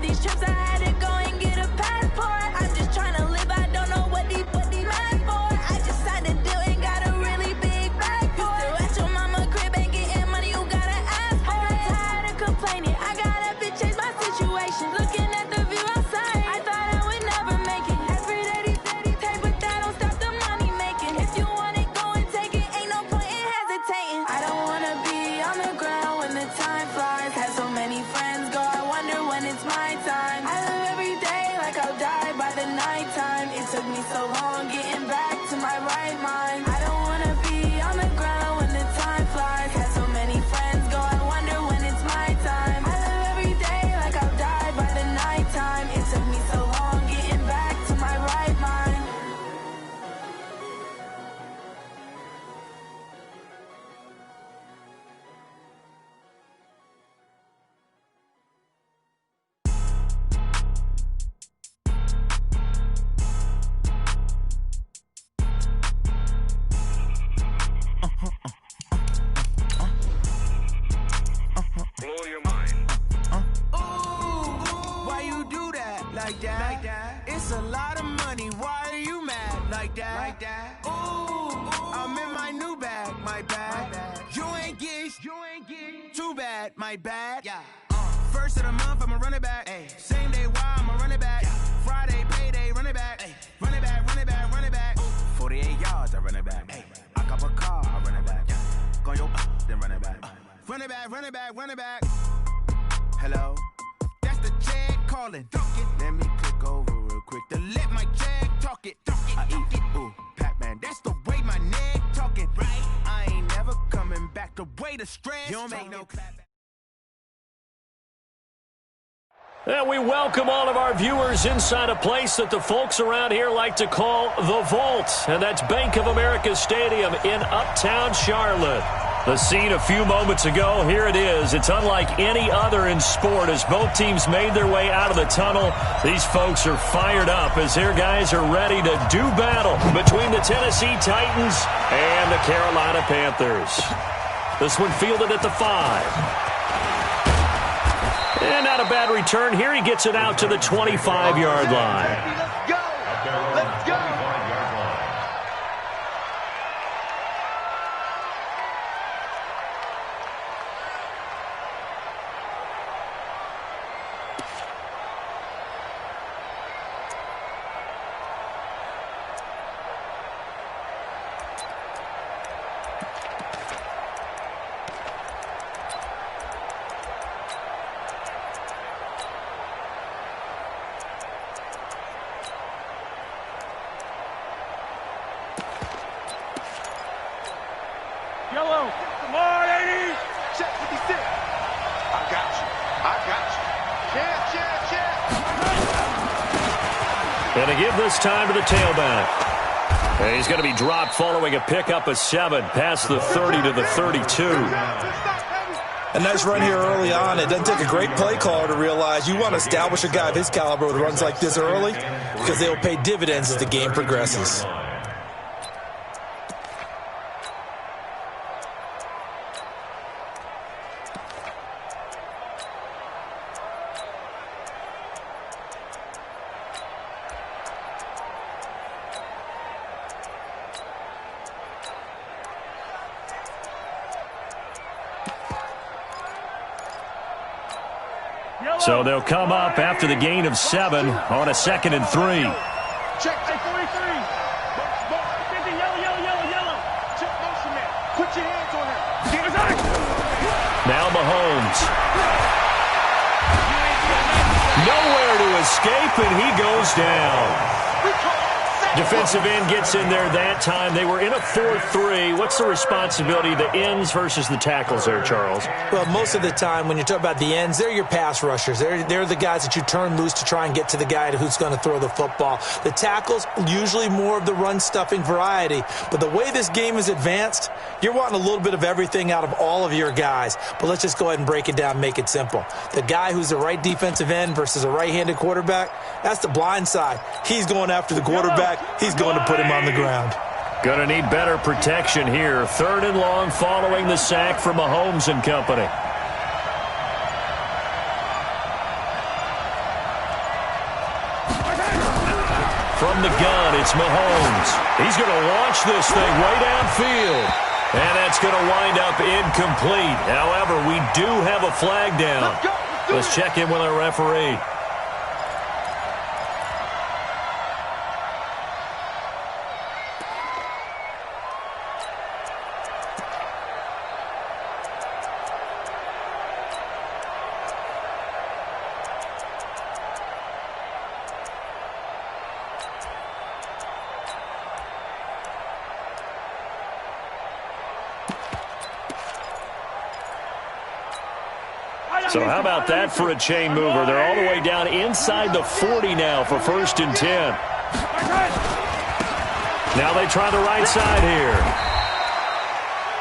all these trips, I had to go and get a passport. I'm just trying to live, I don't know what these mad for. I just signed a deal and got a really big bag for it. You still at your mama crib and getting money, you gotta ask for it. I got tired of complaining, I gotta change my situation. Looking at the view outside, I thought I would never make it. Every day these take, but that don't stop the money making. If you want it, go and take it, ain't no point in hesitating. I don't wanna be on the ground when the time flies. Had so many friends go, I wonder when it's my time. I live every day like I'll die by the nighttime. It took me so long getting back to my right mind. I don't wanna be on the ground when the time flies. Had so many friends go, I wonder when it's my time. I live every day like I'll die by the nighttime. It took me so long getting back to my right mind. Blow your mind. Why you do that? Like that? It's a lot of money. Why are you mad? Like that? Ooh, I'm in my new bag. My bad. You ain't get. Too bad. My bad. Yeah. First of the month, I'ma run it back. Ay. Same day, why I'ma run it back. Friday, payday, run it back. Ay. Run it back, run it back, run it back. 48 yards, I run it back. Ay. I cop a car, I run it back. Go yo, then run it back. Run it back, run it back, run it back. Hello? That's the check calling. Let me click over real quick to let my check talk it. I eat it, ooh, Pac-Man. That's the way my neck talking. Right? I ain't never coming back. The way the stress. You don't make no clap. And we welcome all of our viewers inside a place that the folks around here like to call the Vault. And that's Bank of America Stadium in Uptown Charlotte. The scene a few moments ago, here it is. It's unlike any other in sport as both teams made their way out of the tunnel. These folks are fired up as their guys are ready to do battle between the Tennessee Titans and the Carolina Panthers. This one fielded at the 5. And not a bad return. Here he gets it out to the 25-yard line. Let's go! Let's go! Yellow. Come on, 80. Check 56. I got you. Check. And to give this time to the tailback. And he's going to be dropped following a pickup of 7 past the 30 to the 32. A nice run here early on. It doesn't take a great play caller to realize you want to establish a guy of his caliber with runs like this early because they will pay dividends as the game progresses. So they'll come up after the gain of 7 on a 2nd and 3. Check 43. Yellow. Check motion man. Put your hands on him. Now Mahomes. Nowhere to escape, and he goes down. Defensive end gets in there that time. They were in a 4-3. What's the responsibility, the ends versus the tackles there, Charles? Well, most of the time when you talk about the ends, they're your pass rushers. They're the guys that you turn loose to try and get to the guy who's going to throw the football. The tackles, usually more of the run-stuffing variety. But the way this game is advanced, you're wanting a little bit of everything out of all of your guys. But let's just go ahead and break it down and make it simple. The guy who's the right defensive end versus a right-handed quarterback, that's the blind side. He's going after the quarterback. He's going to put him on the ground. Going to need better protection here. 3rd and long following the sack from Mahomes and company. from the gun. It's Mahomes. He's going to launch this thing way downfield. And that's going to wind up incomplete. However, we do have a flag down. Let's check in with our referee. So how about that for a chain mover? They're all the way down inside the 40 now for 1st and 10. Now they try the right side here.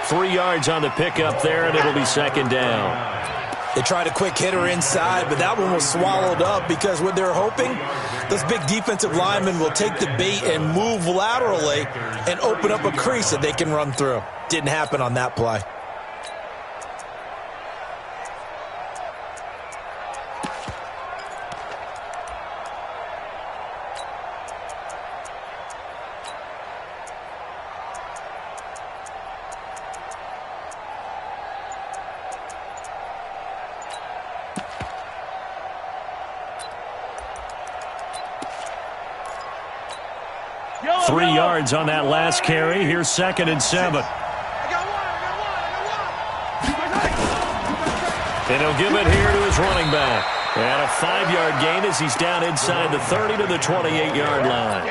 3 yards on the pickup there, and it'll be 2nd down. They tried a quick hitter inside, but that one was swallowed up because what they're hoping, those big defensive linemen will take the bait and move laterally and open up a crease that they can run through. Didn't happen on that play. Three yards on that last carry. Here's 2nd and 7. And he'll give it here to his running back. And a 5-yard gain as he's down inside the 30 to the 28-yard line.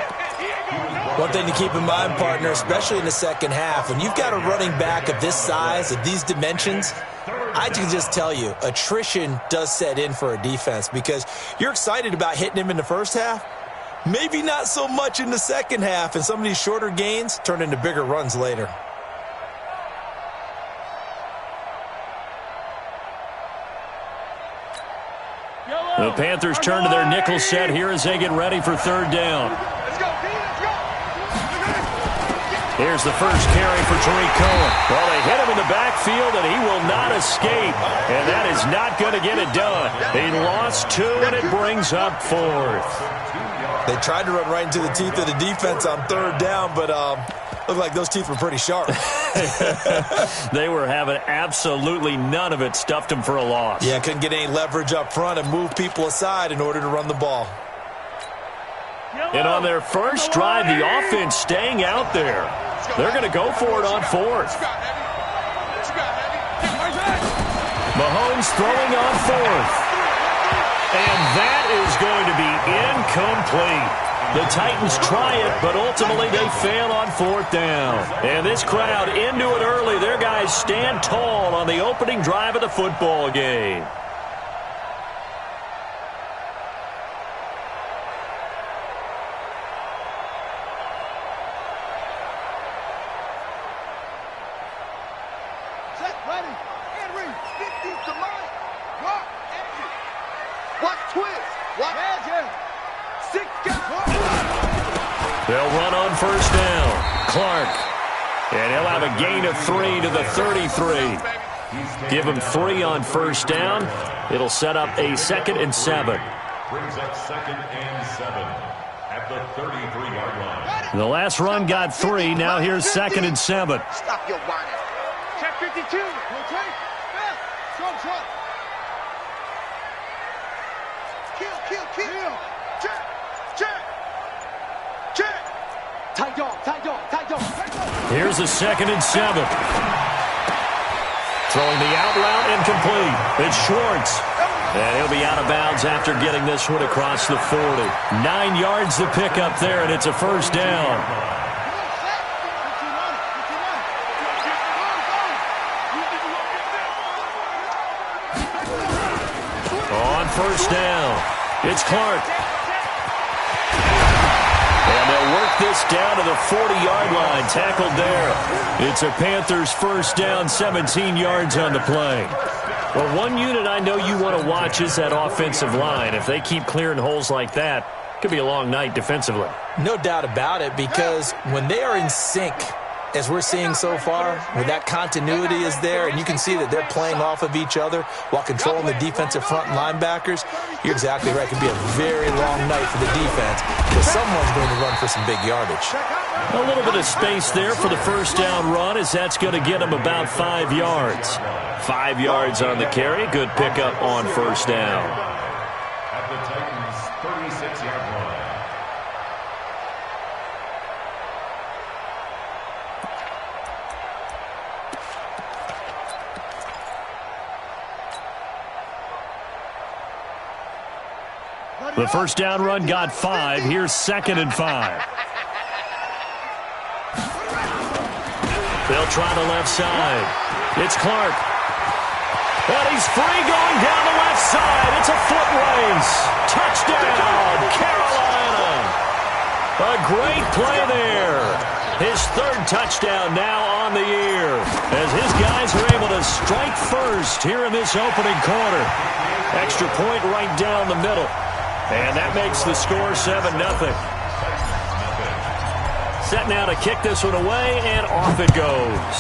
One thing to keep in mind, partner, especially in the second half, when you've got a running back of this size, of these dimensions, I can just tell you, attrition does set in for a defense because you're excited about hitting him in the first half. Maybe not so much in the second half, and some of these shorter gains turn into bigger runs later. The Panthers turn to their nickel set here as they get ready for 3rd down. Here's the first carry for Tariq Cohen. Well, they hit him in the backfield, and he will not escape. And that is not going to get it done. He lost 2, and it brings up 4th. They tried to run right into the teeth of the defense on 3rd down, but looked like those teeth were pretty sharp. They were having absolutely none of it. Stuffed him for a loss. Yeah, couldn't get any leverage up front and move people aside in order to run the ball. And on their first drive, the offense staying out there. They're going to go for it on 4th. Mahomes throwing on 4th. And that is going to be incomplete. The Titans try it, but ultimately they fail on 4th down. And this crowd into it early. Their guys stand tall on the opening drive of the football game. They'll run on 1st down. Clark. And he'll have a gain of 3 to the 33. Give him 3 on 1st down. It'll set up a 2nd and 7. Brings up 2nd and 7 at the 33-yard line. The last run got 3. Now here's 2nd and 7. Stop your whining. Check 52. Okay. Shot. Kill. Check. Tight dog. Here's a 2nd and 7. Throwing the out route incomplete. It's Schwartz. And he'll be out of bounds after getting this one across the 40. 9 yards to pick up there, and it's a 1st down. On 1st down, it's Clark. And they'll work this down to the 40-yard line. Tackled there. It's a Panthers 1st down, 17 yards on the play. Well, one unit I know you want to watch is that offensive line. If they keep clearing holes like that, it could be a long night defensively. No doubt about it, because when they are in sync, as we're seeing so far, where that continuity is there, and you can see that they're playing off of each other while controlling the defensive front and linebackers, you're exactly right. It could be a very long night for the defense because someone's going to run for some big yardage. A little bit of space there for the first down run, as that's going to get him about 5 yards. 5 yards on the carry. Good pickup on first down. At the Titans' 36-yard line. The first down run got 5. Here's 2nd and 5. They'll try the left side. It's Clark. And he's free going down the left side. It's a foot race. Touchdown, Carolina. A great play there. His 3rd touchdown now on the year, as his guys are able to strike first here in this opening quarter. Extra point right down the middle. And that makes the score 7-0. Set now to kick this one away, and off it goes.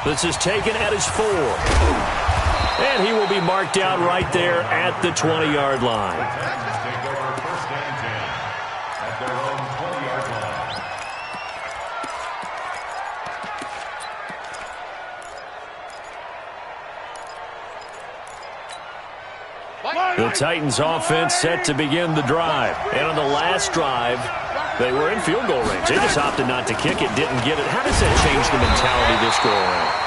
This is taken at his 4. And he will be marked down right there at the 20-yard line. Take over 1st and 10 at their own 20-yard line. The Titans offense set to begin the drive. And on the last drive, they were in field goal range. They just opted not to kick it, didn't get it. How does that change the mentality this go around?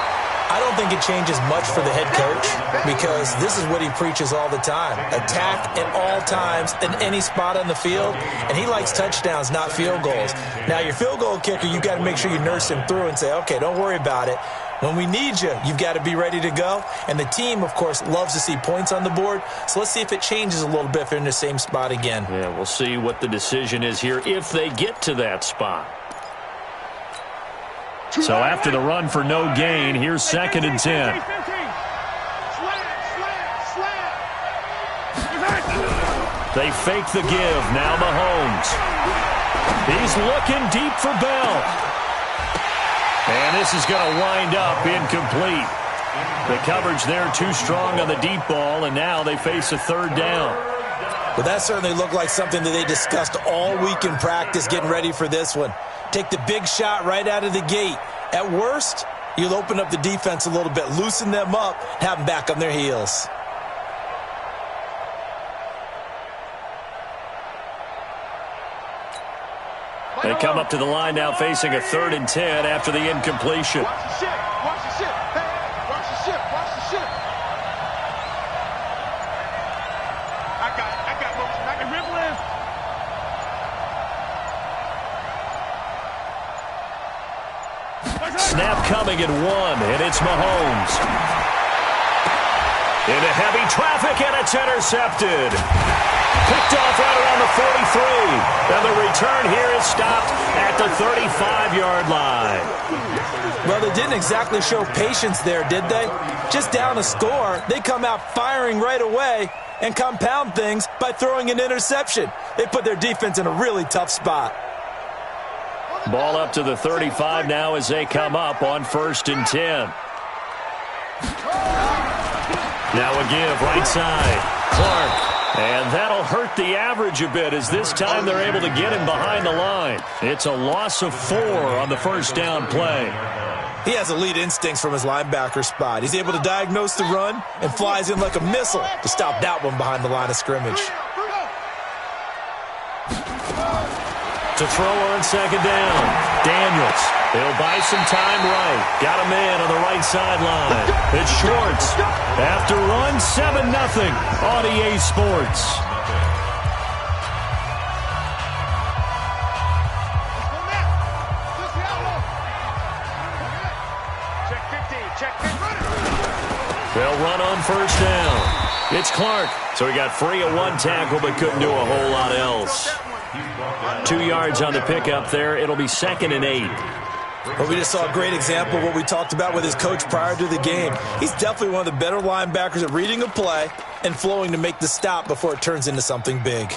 I don't think it changes much for the head coach because this is what he preaches all the time. Attack at all times in any spot on the field, and he likes touchdowns, not field goals. Now, your field goal kicker, you've got to make sure you nurse him through and say, okay, don't worry about it. When we need you, you've got to be ready to go. And the team, of course, loves to see points on the board. So let's see if it changes a little bit if they're in the same spot again. Yeah, we'll see what the decision is here if they get to that spot. So after the run for no gain, here's 2nd and 10. They fake the give. Now Mahomes. He's looking deep for Bell. And this is going to wind up incomplete. The coverage there too strong on the deep ball, and now they face a 3rd down. Well, that certainly looked like something that they discussed all week in practice getting ready for this one. Take the big shot right out of the gate. At worst, you'll open up the defense a little bit, loosen them up, have them back on their heels. They come up to the line now facing a 3rd and 10 after the incompletion. Watch the ship. Watch the ship. Hey, watch the ship. Watch the ship. I got motion. I can ripple in. Snap coming at 1, and it's Mahomes. Into heavy traffic, and it's intercepted. Picked off right around the 43. And the return here is stopped at the 35-yard line. Well, they didn't exactly show patience there, did they? Just down a score, they come out firing right away and compound things by throwing an interception. They put their defense in a really tough spot. Ball up to the 35 now as they come up on 1st and 10. Now a give right side. Clark. And that'll hurt the average a bit as this time they're able to get him behind the line. It's a loss of 4 on the first down play. He has elite instincts from his linebacker spot. He's able to diagnose the run and flies in like a missile to stop that one behind the line of scrimmage. To throw on 2nd down, Daniels. He'll buy some time right. Got a man on the right sideline. It's Schwartz. After one, 7-0 on EA Sports. Check 15. Check 15. They'll run on first down. It's Clark. So he got free of 1 tackle but couldn't do a whole lot else. 2 yards on the pickup there. It'll be 2nd and 8. Well, we just saw a great example of what we talked about with his coach prior to the game. He's definitely one of the better linebackers at reading a play and flowing to make the stop before it turns into something big.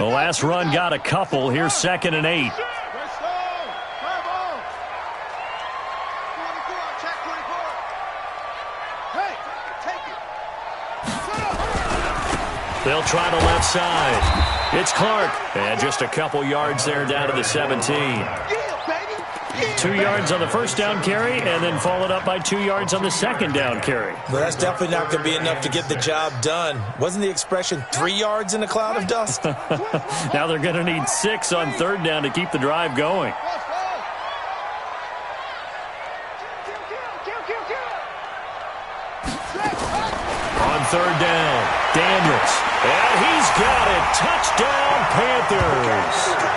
The last run got a couple. Here's 2nd and 8. They'll try the left side. It's Clark. And just a couple yards there down to the 17. 2 yards on the first down carry, and then followed up by 2 yards on the second down carry. Well, that's definitely not going to be enough to get the job done. Wasn't the expression 3 yards in a cloud of dust? Now they're going to need 6 on 3rd down to keep the drive going. On 3rd down, Daniels. And he's got it. Touchdown, Panthers.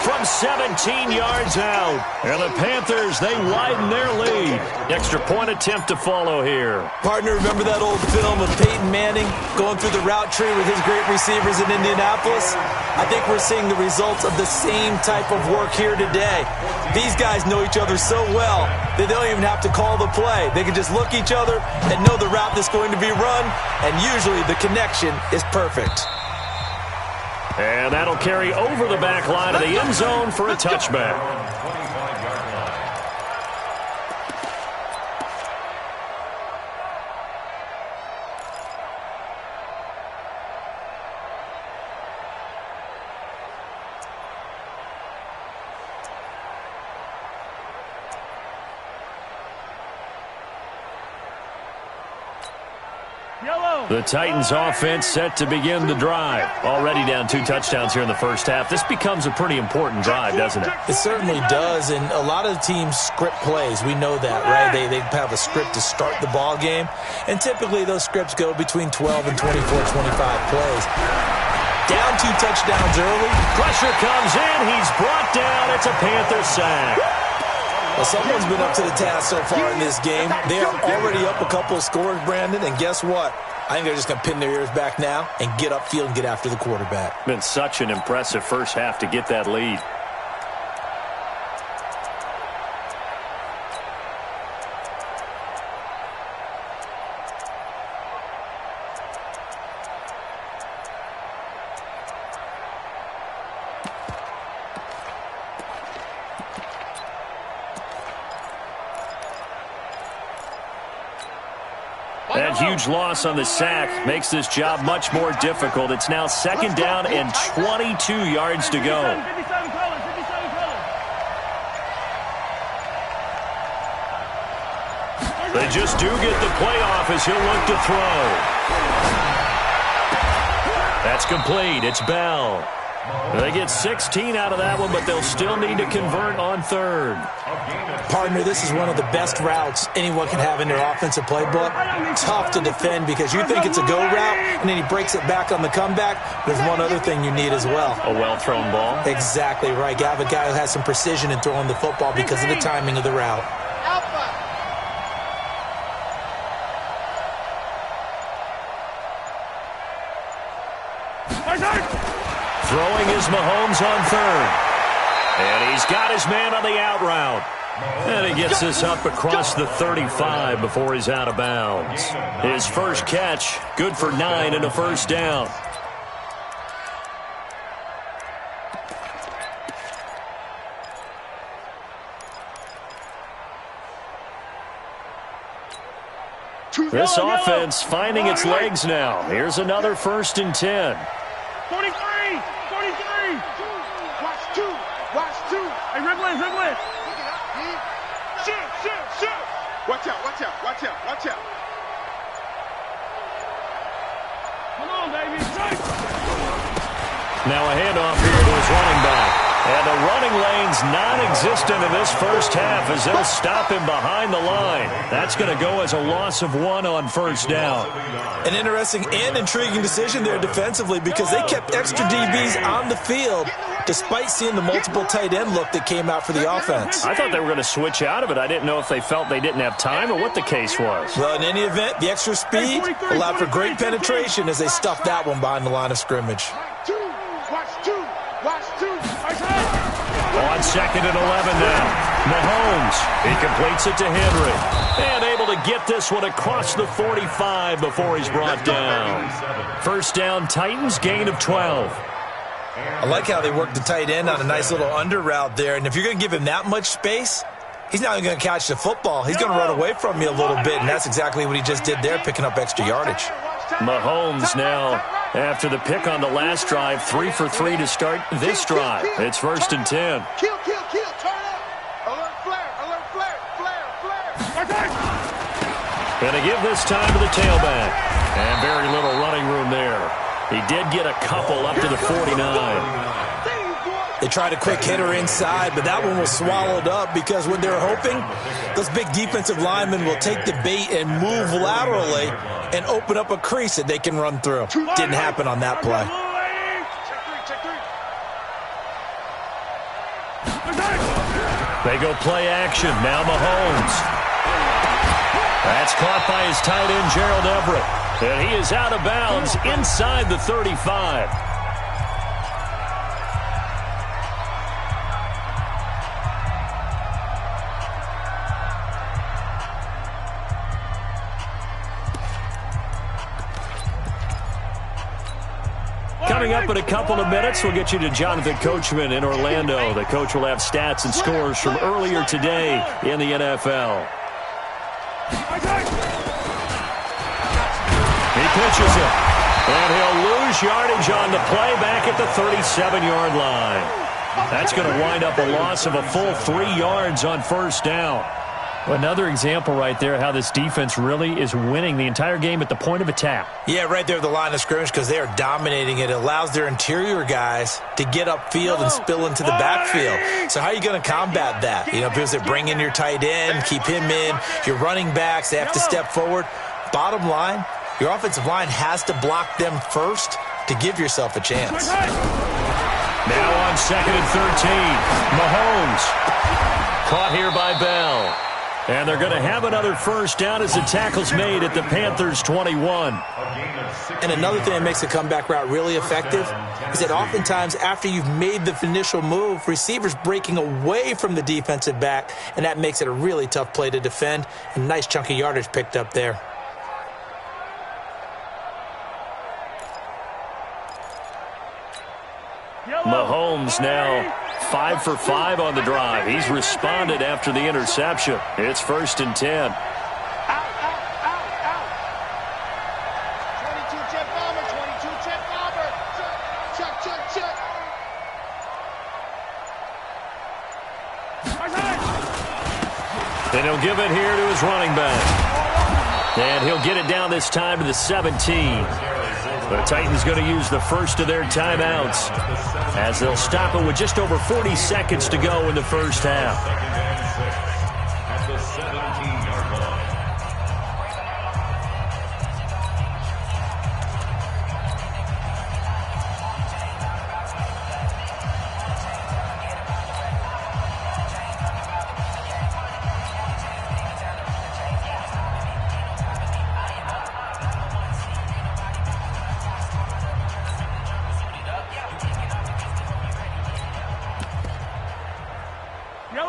From 17 yards out. And the Panthers, they widen their lead. Extra point attempt to follow here. Partner, remember that old film of Peyton Manning going through the route tree with his great receivers in Indianapolis? I think we're seeing the results of the same type of work here today. These guys know each other so well that they don't even have to call the play. They can just look each other and know the route that's going to be run, and usually the connection is perfect. And that'll carry over the back line of the end zone for a touchback. The Titans offense set to begin the drive. Already down 2 touchdowns here in the first half. This becomes a pretty important drive, doesn't it? It certainly does, and a lot of teams script plays. We know that, right? They have a script to start the ball game, and typically those scripts go between 12 and 24, 25 plays. Down 2 touchdowns early. Pressure comes in. He's brought down. It's a Panther sack. Well, someone's been up to the task so far in this game. They are already up a couple of scores, Brandon, and guess what? I think they're just going to pin their ears back now and get upfield and get after the quarterback. Been such an impressive first half to get that lead. That huge loss on the sack makes this job much more difficult. It's now 2nd down and 22 yards to go. They just do get the play off as he'll look to throw. That's complete. It's Bell. They get 16 out of that one, but they'll still need to convert on 3rd. Partner, this is one of the best routes anyone can have in their offensive playbook. Tough to defend because you think it's a go route, and then he breaks it back on the comeback. There's one other thing you need as well. A well-thrown ball. Exactly right. You have a guy who has some precision in throwing the football because of the timing of the route. Throwing is Mahomes on 3rd. And he's got his man on the out route. And he gets this up across the 35 before he's out of bounds. His first catch, good for 9 and a first down. This offense finding its legs now. Here's another 1st and 10. 43! 43! Watch 2! Watch 2! Hey, Ridley! Shoot! Watch out! Watch out! Come on, baby! Now a handoff here to his running back. And the running lane's non-existent in this first half as they'll stop him behind the line. That's going to go as a loss of 1 on 1st down. An interesting and intriguing decision there defensively because they kept extra DBs on the field despite seeing the multiple tight end look that came out for the offense. I thought they were going to switch out of it. I didn't know if they felt they didn't have time or what the case was. Well, in any event, the extra speed allowed for great penetration as they stuffed that one behind the line of scrimmage. On 2nd and 11 now. Mahomes, he completes it to Henry. And able to get this one across the 45 before he's brought down. First down, Titans, gain of 12. I like how they work the tight end on a nice little under route there. And if you're going to give him that much space, he's not even going to catch the football. He's going to run away from you a little bit, and that's exactly what he just did there, picking up extra yardage. Mahomes now, after the pick on the last drive, 3 for 3 to start this drive. It's 1st and 10. Kill, turn up. Alert flare, Going to give this time to the tailback. And very little running room there. He did get a couple up to the 49. They tried a quick hitter inside, but that one was swallowed up because when they're hoping, those big defensive linemen will take the bait and move laterally and open up a crease that they can run through. Didn't happen on that play. They go play action. Now Mahomes. That's caught by his tight end, Gerald Everett. And he is out of bounds inside the 35. Coming up in a couple of minutes, we'll get you to Jonathan Coachman in Orlando. The coach will have stats and scores from earlier today in the NFL. He pitches it, and he'll lose yardage on the play back at the 37-yard line. That's going to wind up a loss of a full 3 yards on 1st down. Another example right there how this defense really is winning the entire game at the point of attack. Yeah, right there at the line of scrimmage because they are dominating it. It allows their interior guys to get upfield and spill into the backfield. So how are you going to combat that? Because they bring in your tight end, keep him in. Your running backs, they have to step forward. Bottom line, your offensive line has to block them first to give yourself a chance. Now on 2nd and 13, Mahomes. Caught here by Bell. And they're going to have another 1st down as the tackle's made at the Panthers' 21. And another thing that makes the comeback route really effective is that oftentimes after you've made the initial move, receivers breaking away from the defensive back, and that makes it a really tough play to defend. And nice chunky yardage picked up there. Mahomes now 5 for 5 on the drive. He's responded after the interception. It's 1st and 10. Out. 22 check bomber, 22 check bomber. Check. And he'll give it here to his running back. And he'll get it down this time to the 17. The Titans going to use the first of their timeouts as they'll stop it with just over 40 seconds to go in the 1st half. At the 17-yard line.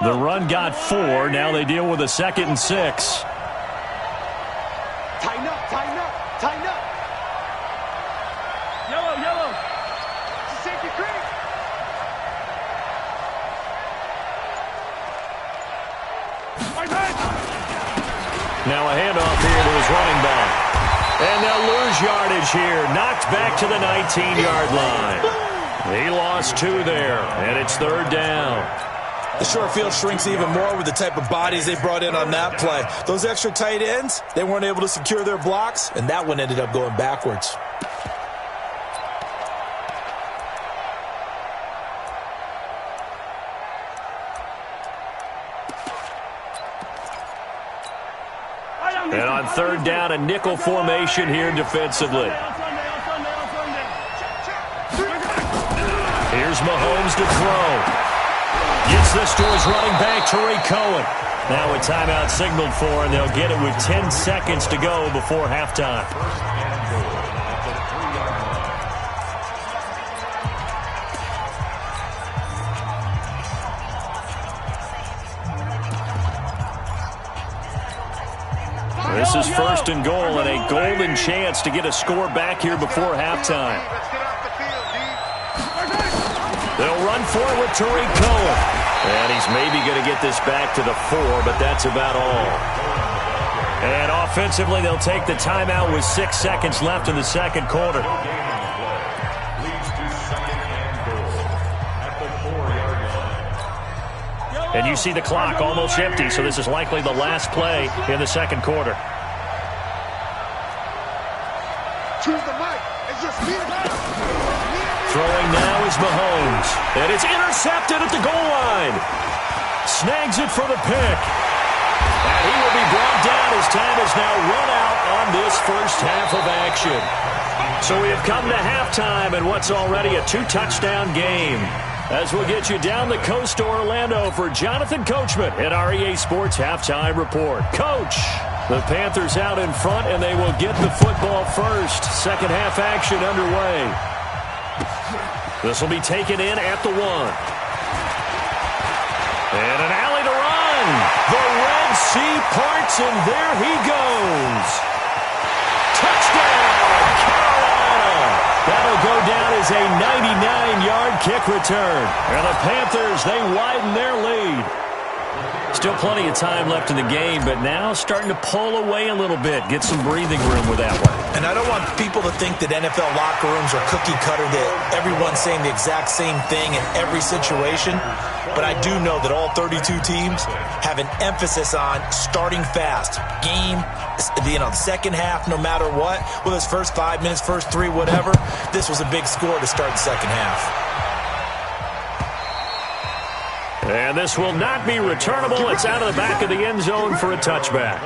The run got 4. Now they deal with a 2nd and 6. Tighten up. Yellow. It's a safety creek. Now a handoff here to his running back. And they'll lose yardage here. Knocked back to the 19-yard line. He lost 2 there, and it's 3rd down. The short field shrinks even more with the type of bodies they brought in on that play. Those extra tight ends, they weren't able to secure their blocks, and that one ended up going backwards. And on 3rd down, a nickel formation here defensively. Here's Mahomes to throw. Gets this to his running back, Tariq Cohen. Now a timeout signaled for, and they'll get it with 10 seconds to go before halftime. This is 1st and goal and a golden chance to get a score back here before halftime. Let's get off the field, D. They'll run for it with Tariq Cohen. And he's maybe going to get this back to the 4, but that's about all. And offensively, they'll take the timeout with 6 seconds left in the second quarter. And you see the clock almost empty, so this is likely the last play in the second quarter. Throwing now is Mahomes. And it's intercepted at the goal line. Snags it for the pick. And he will be brought down as time has now run out on this first half of action. So we have come to halftime in what's already a 2-touchdown game. As we'll get you down the coast to Orlando for Jonathan Coachman at our EA Sports Halftime Report. Coach, the Panthers out in front, and they will get the football first. Second half action underway. This will be taken in at the 1. And an alley to run. The Red Sea parts, and there he goes. Touchdown, Carolina. That'll go down as a 99-yard kick return. And the Panthers, they widen their lead. Still plenty of time left in the game, but now starting to pull away a little bit. Get some breathing room with that one. And I don't want people to think that NFL locker rooms are cookie cutter, that everyone's saying the exact same thing in every situation. But I do know that all 32 teams have an emphasis on starting fast. Game, second half, no matter what. Whether it's first 5 minutes, first 3, whatever. This was a big score to start the second half. And this will not be returnable. It's out of the back of the end zone for a touchback.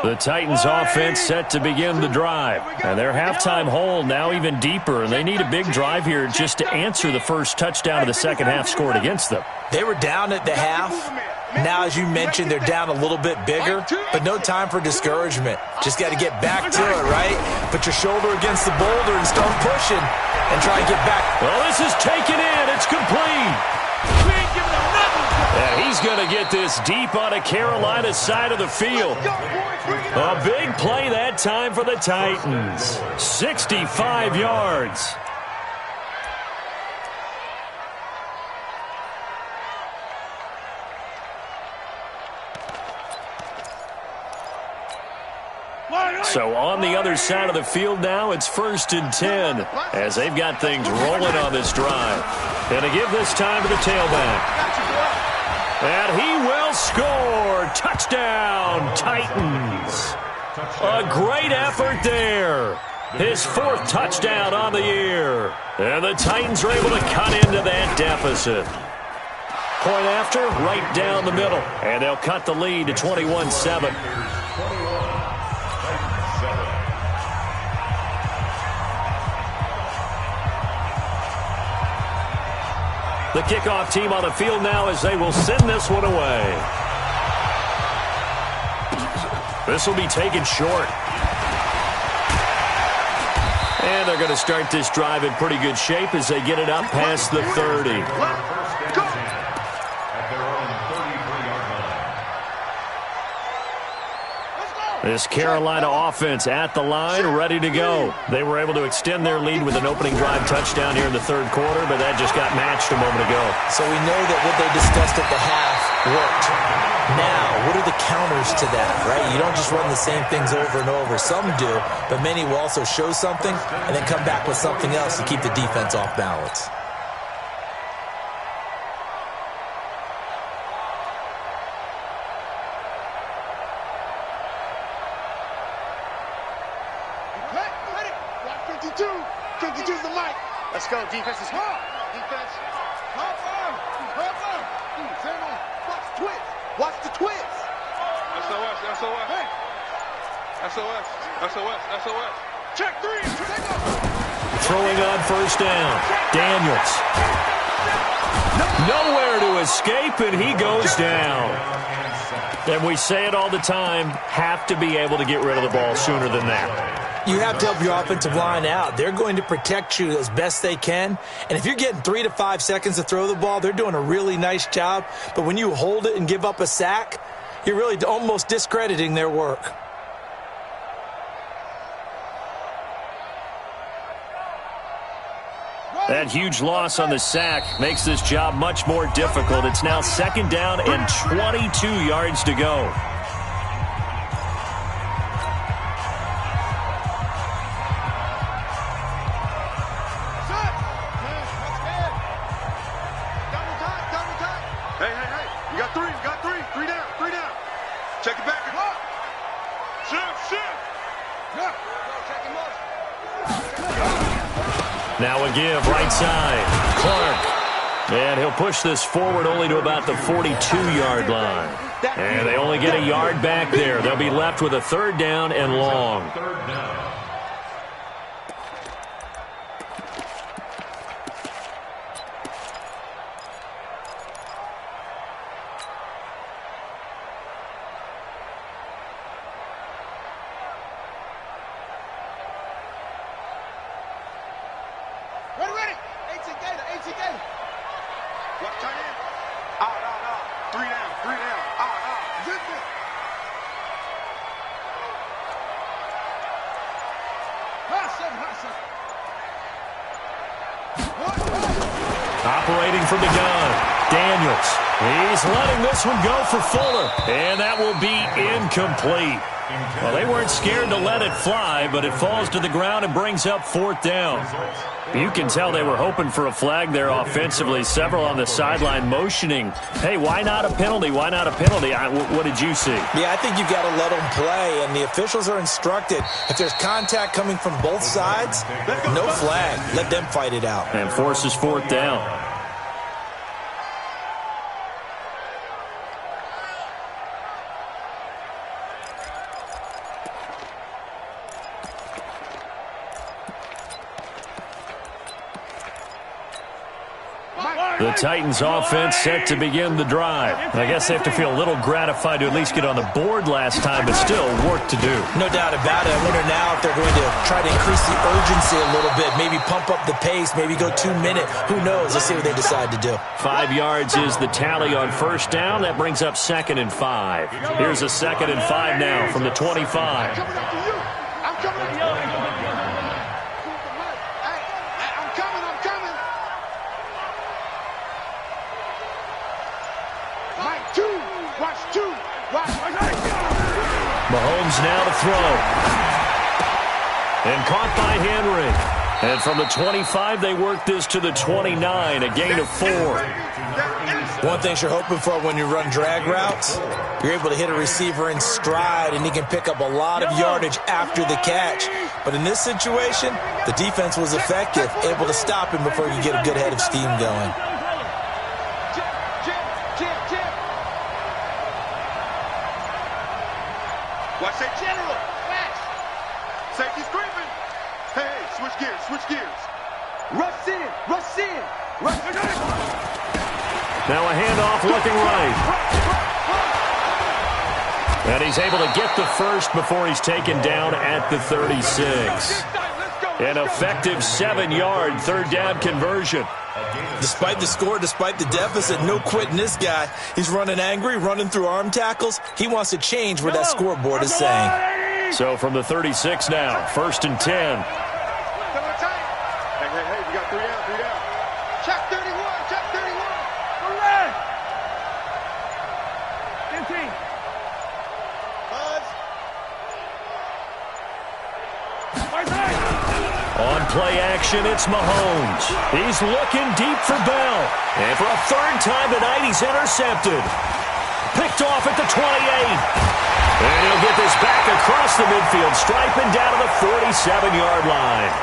The Titans offense set to begin the drive. And their halftime hole now even deeper. And they need a big drive here just to answer the first touchdown of the second half scored against them. They were down at the half. Now, as you mentioned, they're down a little bit bigger. But no time for discouragement. Just got to get back to it, right? Put your shoulder against the boulder and start pushing. And try to get back. Well, this is taken in. It's complete. And he's going to get this deep on a Carolina side of the field. A big play that time for the Titans. 65 yards. So on the other side of the field now, it's 1st and 10 as they've got things rolling on this drive. And to give this time to the tailback. And he will score. Touchdown, Titans. A great effort there. His 4th touchdown on the year. And the Titans are able to cut into that deficit. Point after, right down the middle. And they'll cut the lead to 21-7. The kickoff team on the field now as they will send this one away. This will be taken short. And they're going to start this drive in pretty good shape as they get it up past the 30. This Carolina offense at the line, ready to go. They were able to extend their lead with an opening drive touchdown here in the third quarter, but that just got matched a moment ago. So we know that what they discussed at the half worked. Now, what are the counters to that, right? You don't just run the same things over and over. Some do, but many will also show something and then come back with something else to keep the defense off balance. Let's go, defense is hard. Defense. Watch the twist. Watch the twist. SOS, SOS. Hey. SOS, SOS, SOS. Check 3. Take off. Throwing on first down. Daniels. Nowhere to escape, and he goes down. And we say it all the time, have to be able to get rid of the ball sooner than that. You have to help your offensive line out. They're going to protect you as best they can. And if you're getting 3 to 5 seconds to throw the ball, they're doing a really nice job. But when you hold it and give up a sack, you're really almost discrediting their work. That huge loss on the sack makes this job much more difficult. It's now 2nd down and 22 yards to go. Hey. You got three. Three down. Check it back. Shift. Now a give, right side. Clark. And he'll push this forward only to about the 42-yard line. And they only get a yard back there. They'll be left with a 3rd down and long. Ready. 18 Gator. Watch tight end. Out. 3 down. Out. Zip it. Operating from the gun, Daniels. He's letting this one go for Fuller. And that will be incomplete. Well, they weren't scared to let it fly, but it falls to the ground and brings up 4th down. You can tell they were hoping for a flag there offensively. Several on the sideline motioning, hey, why not a penalty? What did you see? Yeah, I think you've got to let them play, and the officials are instructed. If there's contact coming from both sides, no flag. Let them fight it out. And forces 4th down. The Titans offense set to begin the drive. And I guess they have to feel a little gratified to at least get on the board last time, but still work to do. No doubt about it. I wonder now if they're going to try to increase the urgency a little bit, maybe pump up the pace, maybe go 2 minute. Who knows? Let's see what they decide to do. 5 yards is the tally on 1st down. That brings up 2nd and 5. Here's a 2nd and 5 now from the 25. I'm coming after you. Mahomes now to throw. And caught by Henry. And from the 25, they work this to the 29, a gain of 4. One thing you're hoping for when you run drag routes, you're able to hit a receiver in stride, and he can pick up a lot of yardage after the catch. But in this situation, the defense was effective, able to stop him before he could get a good head of steam going. Watch that general. Fast. Safety's creeping. Hey, switch gears. Rush in. Now a handoff looking right. And he's able to get the first before he's taken down at the 36. An effective 7-yard 3rd down conversion. Despite the score, despite the deficit, no quitting this guy. He's running angry, running through arm tackles. He wants to change what that scoreboard is saying. So from the 36 now, 1st and 10. Hey, we got 3 down. Check 31. Go left. 15. Buzz. On play action, it's Mahomes. He's looking deep for Bell. And for a 3rd time tonight, he's intercepted. Picked off at the 28. And he'll get this back across the midfield stripe and down to the 47-yard line.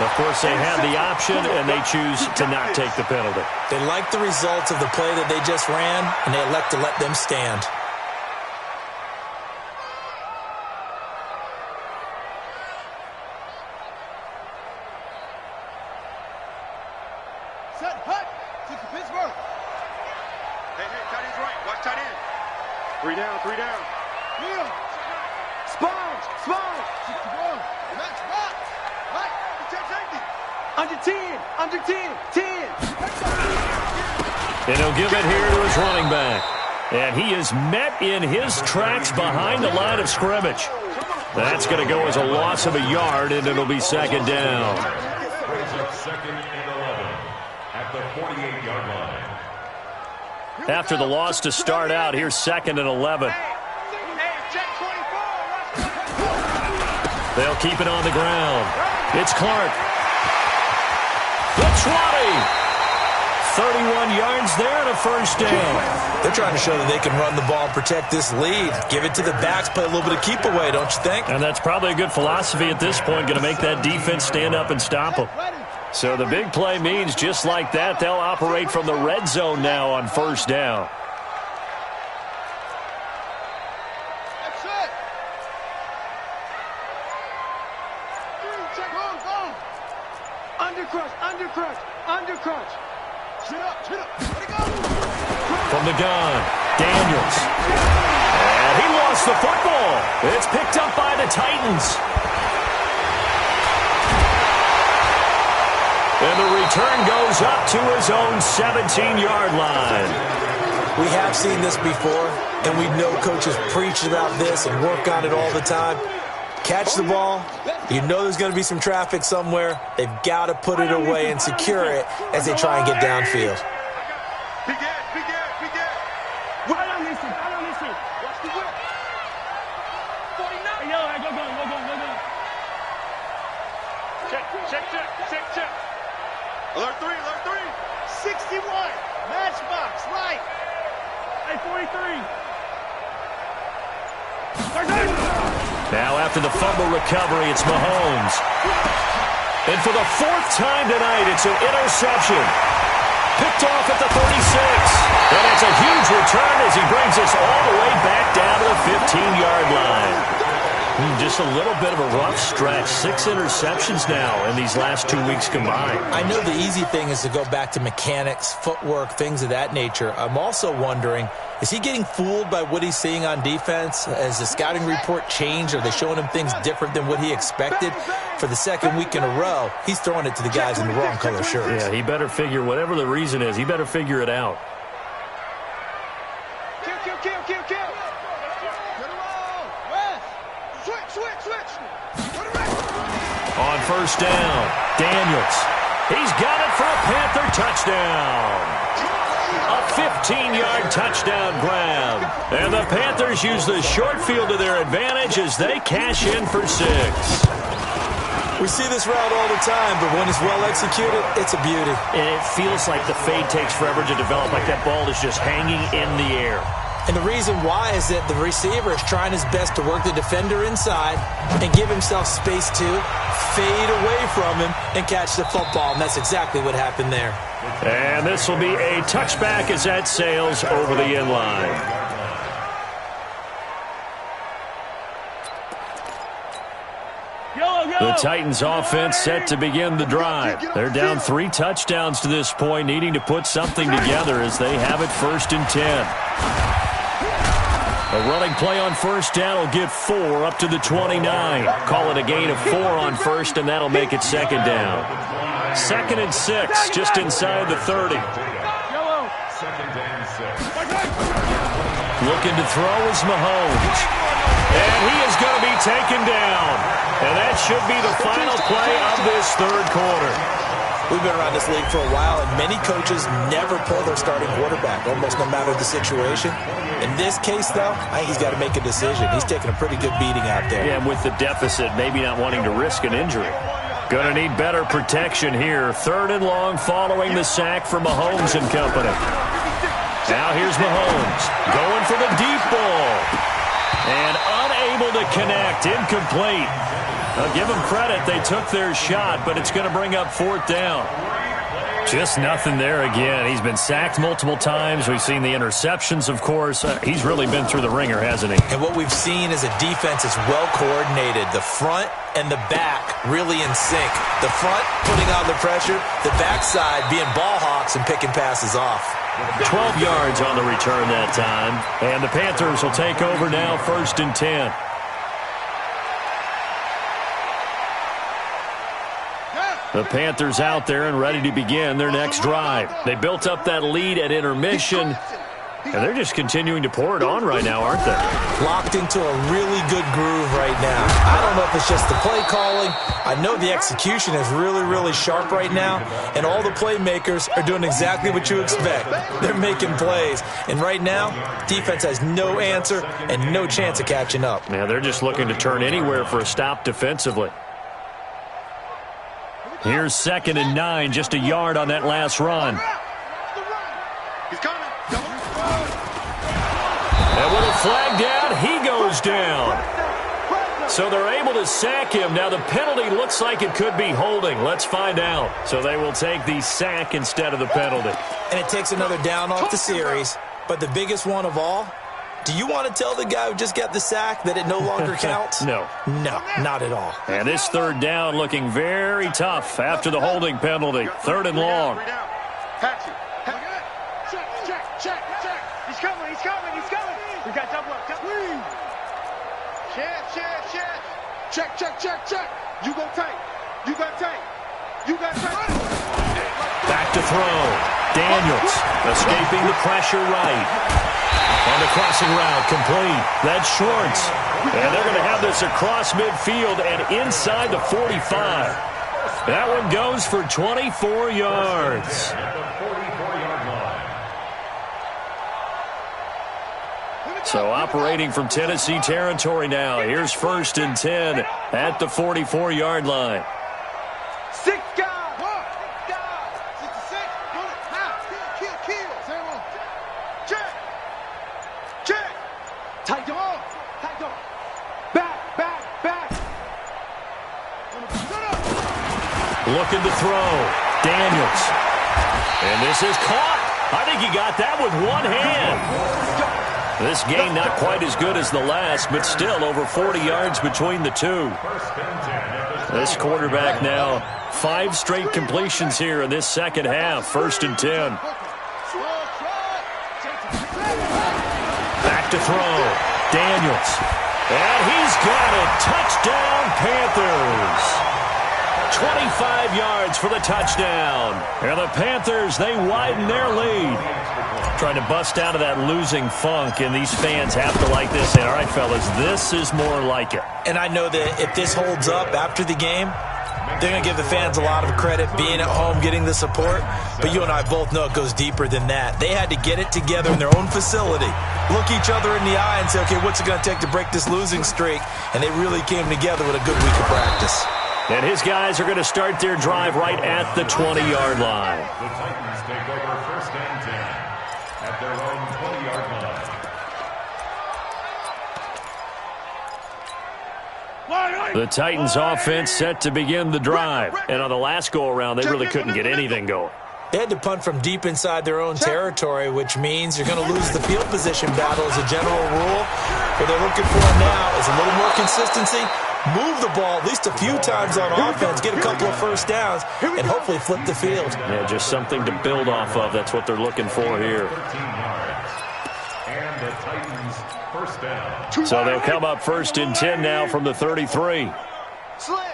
Of course, they had the option, and they choose to not take the penalty. They like the results of the play that they just ran, and they elect to let them stand. Set, hut. Pittsburgh. Hey, tight end's right. Watch tight end. Three down. Yeah. Sponge. Match box. Right. Under 10. 10. And he'll give it here to his running back. And he is met in his tracks behind the line of scrimmage. That's going to go as a loss of a yard, and it'll be second down. Second and 11 at the 48-yard line. After the loss to start out, here's second and 11. They'll keep it on the ground. It's Clark. The 20. 31 yards there and a first down. They're trying to show that they can run the ball and protect this lead. Give it to the backs, play a little bit of keep away, don't you think? And that's probably a good philosophy at this point, going to make that defense stand up and stop them. So the big play means just like that, they'll operate from the red zone now on first down. That's it. Undercrush. Chin up. Let it go. From the gun, Daniels. And he lost the football. It's picked up by the Titans. And the return goes up to his own 17-yard line. We have seen this before, and we know coaches preach about this and work on it all the time. Catch the ball. You know there's going to be some traffic somewhere. They've got to put it away and secure it as they try and get downfield. Big gas. Right on this one. Watch the whip. 49. Yo, go. Check. Alert 3. 61. Matchbox, right. Hey, 43. Now after the fumble recovery, it's Mahomes. And for the fourth time tonight, it's an interception. Picked off at the 36. And it's a huge return as he brings us all the way back down to the 15-yard line. Just a little bit of a rough stretch. 6 interceptions now in these last 2 weeks combined. I know the easy thing is to go back to mechanics, footwork, things of that nature. I'm also wondering, is he getting fooled by what he's seeing on defense? Has the scouting report changed? Are they showing him things different than what he expected? For the second week in a row, he's throwing it to the guys in the wrong color shirts. Yeah, he better figure, whatever the reason is, he better figure it out. Kill. Switch. On first down, Daniels. He's got it for a Panther touchdown. A 15-yard touchdown grab. And the Panthers use the short field to their advantage as they cash in for 6. We see this route all the time, but when it's well executed, it's a beauty. And it feels like the fade takes forever to develop, like that ball is just hanging in the air. And the reason why is that the receiver is trying his best to work the defender inside and give himself space to fade away from him and catch the football. And that's exactly what happened there. And this will be a touchback as that sails over the end line. The Titans offense set to begin the drive. They're down 3 touchdowns to this point, needing to put something together as they have it 1st and 10. A running play on first down will get 4 up to the 29. Call it a gain of 4 on first, and that'll make it second down. 2nd and 6, just inside the 30. Looking to throw is Mahomes. And he is going to be taken down. And that should be the final play of this third quarter. We've been around this league for a while, and many coaches never pull their starting quarterback, almost no matter the situation. In this case, though, I think he's got to make a decision. He's taking a pretty good beating out there. Yeah, and with the deficit, maybe not wanting to risk an injury. Going to need better protection here. 3rd and long following the sack for Mahomes and company. Now here's Mahomes going for the deep ball. And unable to connect, incomplete. I'll give them credit. They took their shot, but it's going to bring up 4th down. Just nothing there again. He's been sacked multiple times. We've seen the interceptions, of course. He's really been through the ringer, hasn't he? And what we've seen is a defense that's well coordinated. The front and the back really in sync. The front putting on the pressure, the backside being ball hawks and picking passes off. 12 yards on the return that time. And the Panthers will take over now, 1st and 10. The Panthers out there and ready to begin their next drive. They built up that lead at intermission, and they're just continuing to pour it on right now, aren't they? Locked into a really good groove right now. I don't know if it's just the play calling. I know the execution is really, really sharp right now, and all the playmakers are doing exactly what you expect. They're making plays, and right now, defense has no answer and no chance of catching up. Yeah, they're just looking to turn anywhere for a stop defensively. Here's 2nd and 9, just a yard on that last run. He's coming. And with a flag down, he goes down. So they're able to sack him. Now the penalty looks like it could be holding. Let's find out. So they will take the sack instead of the penalty. And it takes another down off the series. But the biggest one of all, do you want to tell the guy who just got the sack that it no longer counts? No. No, not at all. And this 3rd down looking very tough after the holding penalty. 3rd and long. Patch it. Check. He's coming. We got double up. Check. You got tight. Back to throw. Daniels escaping the pressure right. And the crossing route complete. That's Schwartz. And they're going to have this across midfield and inside the 45. That one goes for 24 yards. So operating from Tennessee territory now. Here's 1st and 10 at the 44-yard line. 6 guys. 66. Kill. Check. Tight dog. Back. Looking to throw. Daniels. And this is caught. I think he got that with one hand. This game not quite as good as the last, but still over 40 yards between the two. This quarterback now, 5 straight completions here in this second half. 1st and 10. Back to throw. Daniels. And he's got it. Touchdown, Panthers. 25 yards for the touchdown. And the Panthers, they widen their lead. Trying to bust out of that losing funk, and these fans have to like this. And all right, fellas, this is more like it. And I know that if this holds up after the game, they're going to give the fans a lot of credit being at home, getting the support. But you and I both know it goes deeper than that. They had to get it together in their own facility, look each other in the eye and say, okay, what's it going to take to break this losing streak? And they really came together with a good week of practice. And his guys are going to start their drive right at the 20-yard line. The Titans take over 1st and 10 at their own 20-yard line. The Titans offense set to begin the drive. And on the last go-around, they really couldn't get anything going. They had to punt from deep inside their own territory, which means you're going to lose the field position battle as a general rule. What they're looking for now is a little more consistency, move the ball at least a few times on offense, get a couple of first downs, and hopefully flip the field. Yeah, just something to build off of. That's what they're looking for here. 13 yards. And the Titans first down. So they'll come up 1st and 10 now from the 33. Slam.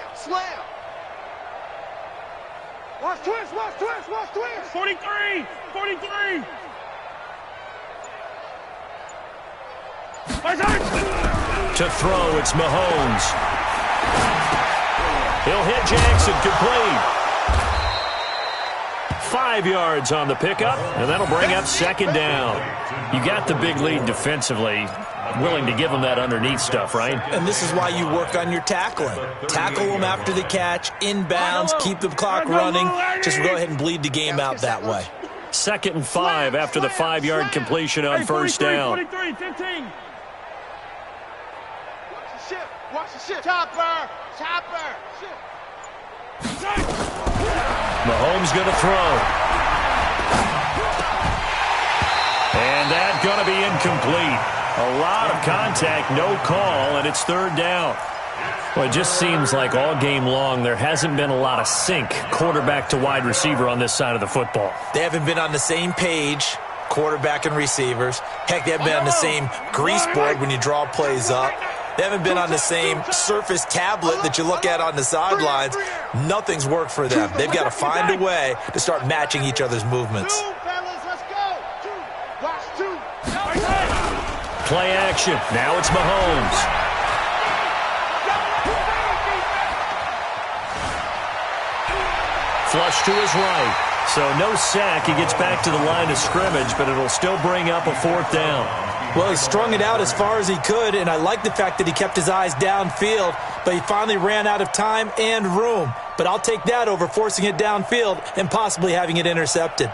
Watch twist. 43. To throw, it's Mahomes. He'll hit Jackson, complete. 5 yards on the pickup, and that'll bring up 2nd down. You got the big lead defensively. Willing to give them that underneath stuff, right? And this is why you work on your tackling. Tackle them after the catch, inbounds, keep the clock running. Just go ahead and bleed the game out that way. 2nd and 5 after the 5-yard completion on 1st down. 43, 15. Watch the ship. Chopper. Ship. Mahomes going to throw. And that's going to be incomplete. A lot of contact, no call, and it's third down. Well, it just seems like all game long there hasn't been a lot of sync quarterback to wide receiver on this side of the football. They haven't been on the same page, quarterback and receivers. Heck, they haven't been on the same grease board when you draw plays up. They haven't been on the same surface tablet that you look at on the sidelines. Nothing's worked for them. They've got to find a way to start matching each other's movements. Play action. Now it's Mahomes. Flush to his right. So no sack. He gets back to the line of scrimmage, but it'll still bring up a fourth down. Well, he strung it out as far as he could, and I like the fact that he kept his eyes downfield, but he finally ran out of time and room. But I'll take that over forcing it downfield and possibly having it intercepted.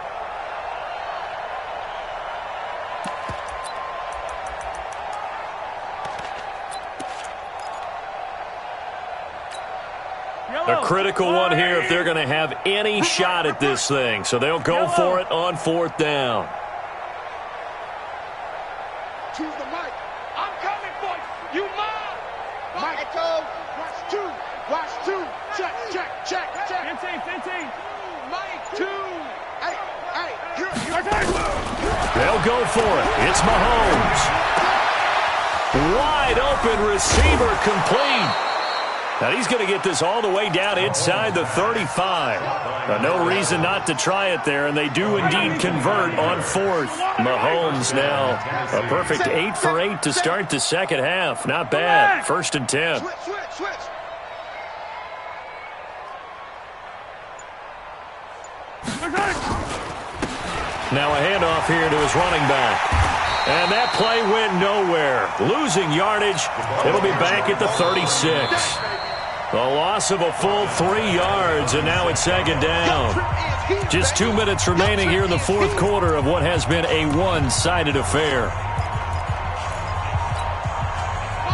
A critical one here if they're going to have any shot at this thing. So they'll go for it on fourth down. Choose the mic. I'm coming for you. You mine. Mike, watch two. Watch two. Check. 15. Mike, two. Hey. They'll go for it. It's Mahomes. Wide open receiver complete. Now he's going to get this all the way down inside the 35. No reason not to try it there, and they do indeed convert on fourth. Mahomes now a perfect 8 for 8 to start the second half. Not bad. 1st and 10. Switch. Now a handoff here to his running back. And that play went nowhere. Losing yardage. It'll be back at the 36. A loss of a full 3 yards, and now it's second down. Just 2 minutes remaining here in the fourth quarter of what has been a one-sided affair.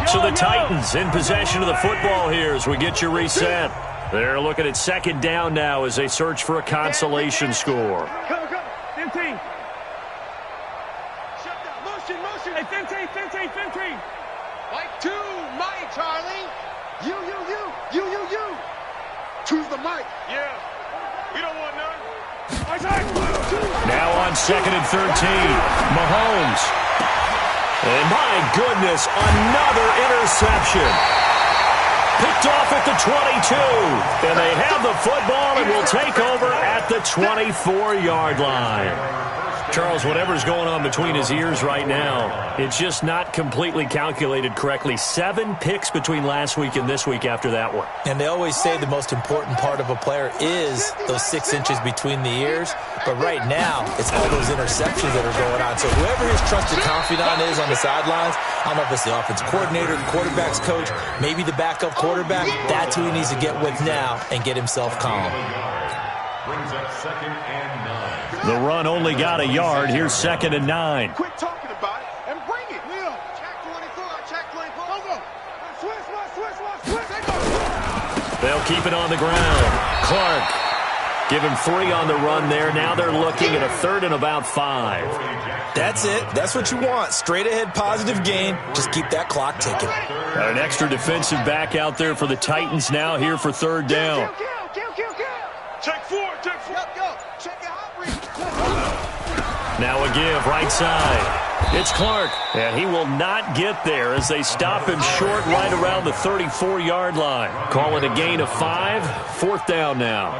So the Titans in possession of the football here as we get you reset. They're looking at second down now as they search for a consolation score. Come. 15. Shut down. Motion. Hey, 15. Mike, two. Mike, Charlie. You. Choose the mic. Yeah. We don't want none. Now on 2nd and 13. Mahomes. And my goodness, another interception. Picked off at the 22. And they have the football and will take over at the 24-yard line. Charles, whatever's going on between his ears right now, it's just not completely calculated correctly. 7 picks between last week and this week after that one. And they always say the most important part of a player is those 6 inches between the ears. But right now, it's all those interceptions that are going on. So whoever his trusted confidant is on the sidelines, I don't know if it's the offensive coordinator, the quarterback's coach, maybe the backup quarterback, that's who he needs to get with now and get himself calm. Brings up 2nd and 9. The run only got a yard. Here's 2nd and 9. Quit talking about it and bring it. Will. Check 24. Go. Switch. They'll keep it on the ground. Clark. Give him 3 on the run there. Now they're looking at a 3rd and about 5. That's it. That's what you want. Straight ahead positive gain. Just keep that clock ticking. An extra defensive back out there for the Titans now here for 3rd down. Kill. Check 4. Go. Check your hot read. Now a give right side. It's Clark, and he will not get there as they stop him short right around the 34-yard line. Call it a gain of 5. 4th down now.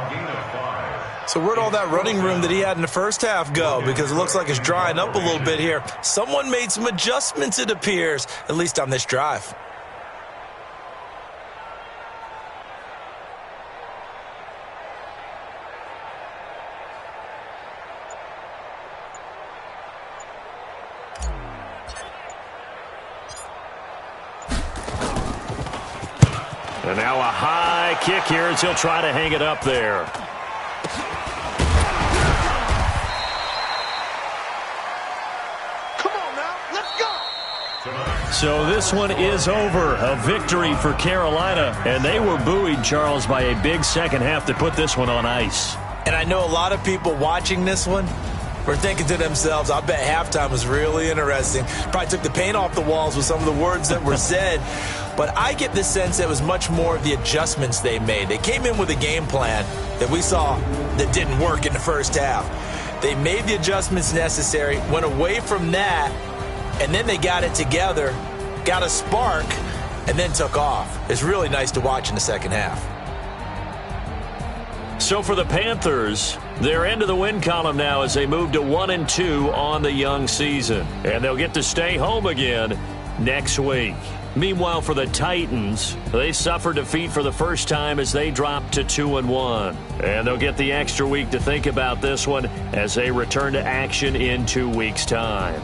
So where'd all that running room that he had in the first half go? Because it looks like it's drying up a little bit here. Someone made some adjustments, it appears, at least on this drive. And now a high kick here as he'll try to hang it up there. Come on now, let's go. So this one is over. A victory for Carolina. And they were buoyed, Charles, by a big second half to put this one on ice. And I know a lot of people watching this one were thinking to themselves, I bet halftime was really interesting. Probably took the paint off the walls with some of the words that were said. But I get the sense that it was much more of the adjustments they made. They came in with a game plan that we saw that didn't work in the first half. They made the adjustments necessary, went away from that, and then they got it together, got a spark, and then took off. It's really nice to watch in the second half. So for the Panthers, they're into the win column now as they move to 1-2 on the young season. And they'll get to stay home again next week. Meanwhile, for the Titans, they suffered defeat for the first time as they dropped to 2-1. And they'll get the extra week to think about this one as they return to action in 2 weeks' time.